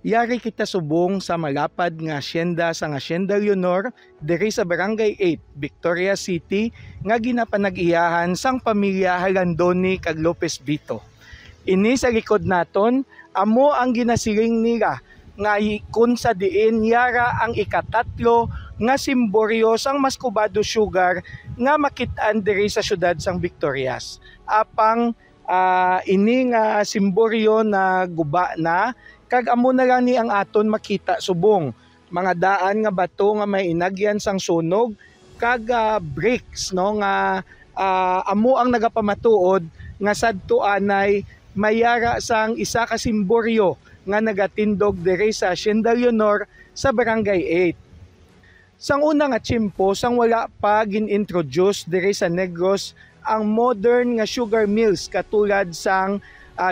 Yari kita subong sa malapad nga asyenda sang Hacienda Leonor diri sa Barangay 8, Victoria City nga ginapanag-iyahan sang pamilya Halandoni kag Lopez Vito. Ini sa likod naton amo ang ginasiling nila nga kung sa diin yara ang ikatatlo nga simboryo sang Mascobado Sugar nga makit-an diri sa syudad sang Victorias. Apang ini nga simboryo na guba na kag amo na lang ni ang aton makita subong mga daan nga bato nga may inagyan sang sunog kag bricks no nga amo ang nagapamatuod nga sadto anay mayara sang isa ka simboryo nga nagatindog diri sa Hacienda Leonor sa Barangay 8. Sang una nga tiyempo sang wala pa gin-introduce diri sa Negros ang modern nga sugar mills katulad sang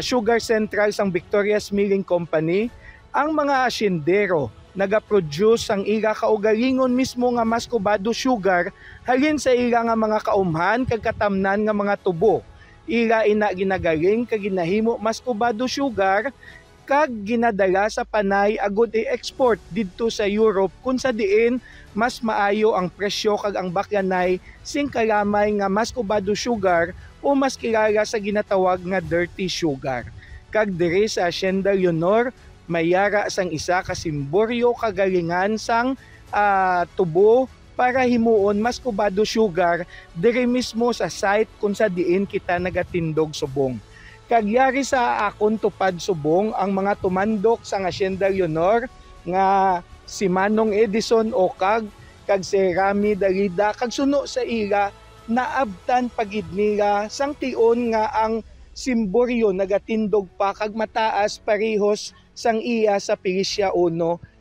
Sugar Central sang Victoria's Milling Company, ang mga asyendero nagaproduce ang ila kaugalingon mismo nga Mascobado Sugar halin sa ila nga mga kaumhan kag katamnan nga mga tubo. Ila ina ginagaling kag ginahimo Mascobado Sugar kag ginadala sa panay agud i-export didto sa Europe kung sa diin mas maayo ang presyo kag ang bakyanay sing kalamay nga Mascobado Sugar o mas kilala sa ginatawag nga dirty sugar. Kag diri sa Hacienda Leonor mayara sang isa ka simboryo kagalingan sang tubo para himuon Mascobado Sugar diri mismo sa site kung sa diin kita nagatindog subong. Kagyari sa akon tupad subong ang mga tumandok sa Hacienda Leonor nga si Manong Edison Okag kag si Rami Darida kag suno sa ila naabtan pagid nila sang tion nga ang simboryo nagatindog pa kag mataas parehos sang iya sa Pilisya 1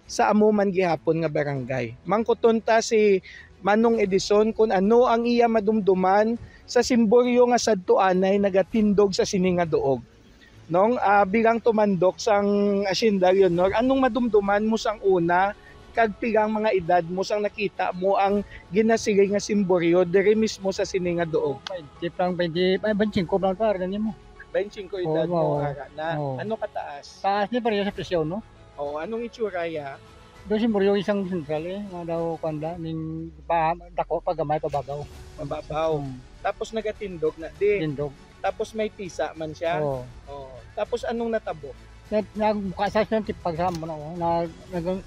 sa amo man gihapon nga barangay. Mangkuton ta si Manong Edison kung ano ang iya madumduman sa simboryo nga sadto anay nagatindog sa sini nga duog. Nong bilang tumandok sang Hacienda Leonor, anong madumduman mo sang una kag pilang mga edad mo sang nakita mo ang ginasiling nga simboryo diri mismo sa sini nga duog? 25 lang para nimo. 25 edad mo ara na. Ano kataas? Taas ni pareho sa presyo no. Anong itsura ya? Do simboryo isang sentral nga daw kanda ning dako pagamay pababaw. Mababaw. Tapos nagatindog na din. Tindog. Tapos may tisa man siya. Tapos anong natabo? Nagbuka sa ng tipag sa mo na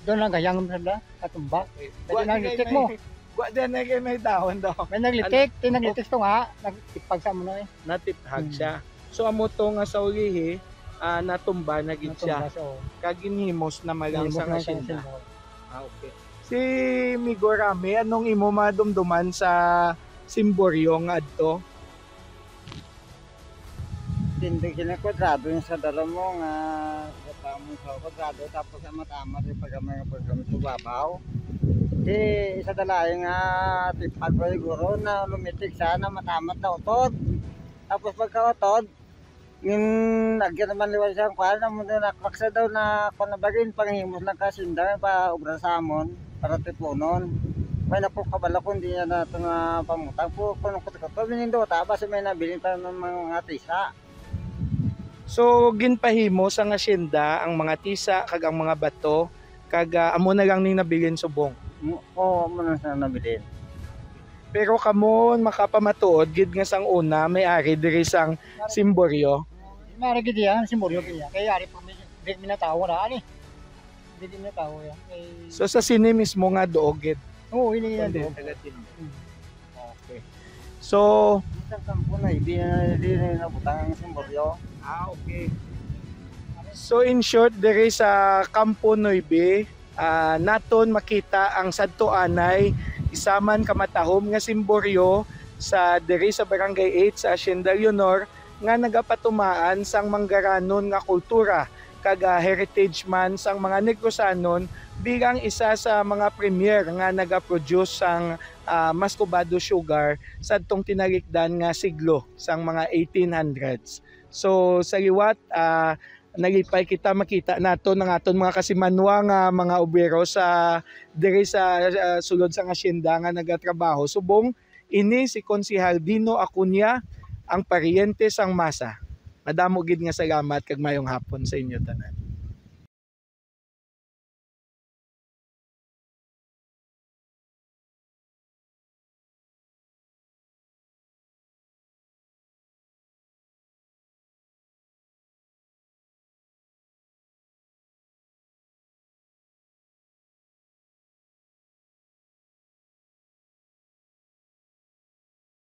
doon lang gayang sa katumba. Pwede nang litik mo. Wa din na kay may dahon daw. May naglitik, tinaglitik to nga, nagtipag sa mo na Natiphag siya. So amo to nga sa ulihi, natumba na gid siya. Kag ginhimos na malang sa Hacienda. Okay. Si Migorami, anong imo madumduman sa simboryo nga adto? Tindig sila kwadrado yung sa dala mo nga katamo sa kwadrado tapos ang matama rin pagkamay babaw. Di isa dala yung tipag ko siguro na lumitik sana matamat na utod. Tapos pagka-utod, yung nagyan naman liwan siyang kwan na muna nakaksa daw na kung nabagin panghimos ng kasinda pa obra sa amon para tipunon. May napukabala kung di na ito nga pamutang po kung kutikot binindo tapos may nabiling pa ng mga tisa. So ginpahimo sa Hacienda ang mga tisa kag ang mga bato kag amo na lang ning nabilin subong. Amo na sa nabilin. Pero kamo makapamatuod gid nga sang una may-ari diri sang simboryo. May-ari gid yan simboryo kaya. Kaya ari pa mi minatawo na ani. Di minatawo ya. So sa sini mismo nga duog gid. Oo, ini yan duog. Okay. So isang kampo na di na butang simboryo. Okay. So in short, diri sa Campo 9, naton makita ang sadto anay isaman kamatahom nga simboryo sa diri sa Barangay 8 sa Hacienda Leonor nga nagapatumaan sang manggaranon nga kultura kag heritage man sang mga Negrosanon bilang isa sa mga premier nga nagaproduce sang Mascobado Sugar sadtong tinalikdan nga siglo sang mga 1800s. So sa liwat nalipay kita makita nato ng aton mga kasimanwa nga mga obrero sa diri sa sulod sa Hacienda nga nagatrabaho subong ini si Konsehal Dino Acuña ang paryente sang masa. Madamo gid nga salamat kag mayong hapon sa inyo tanan.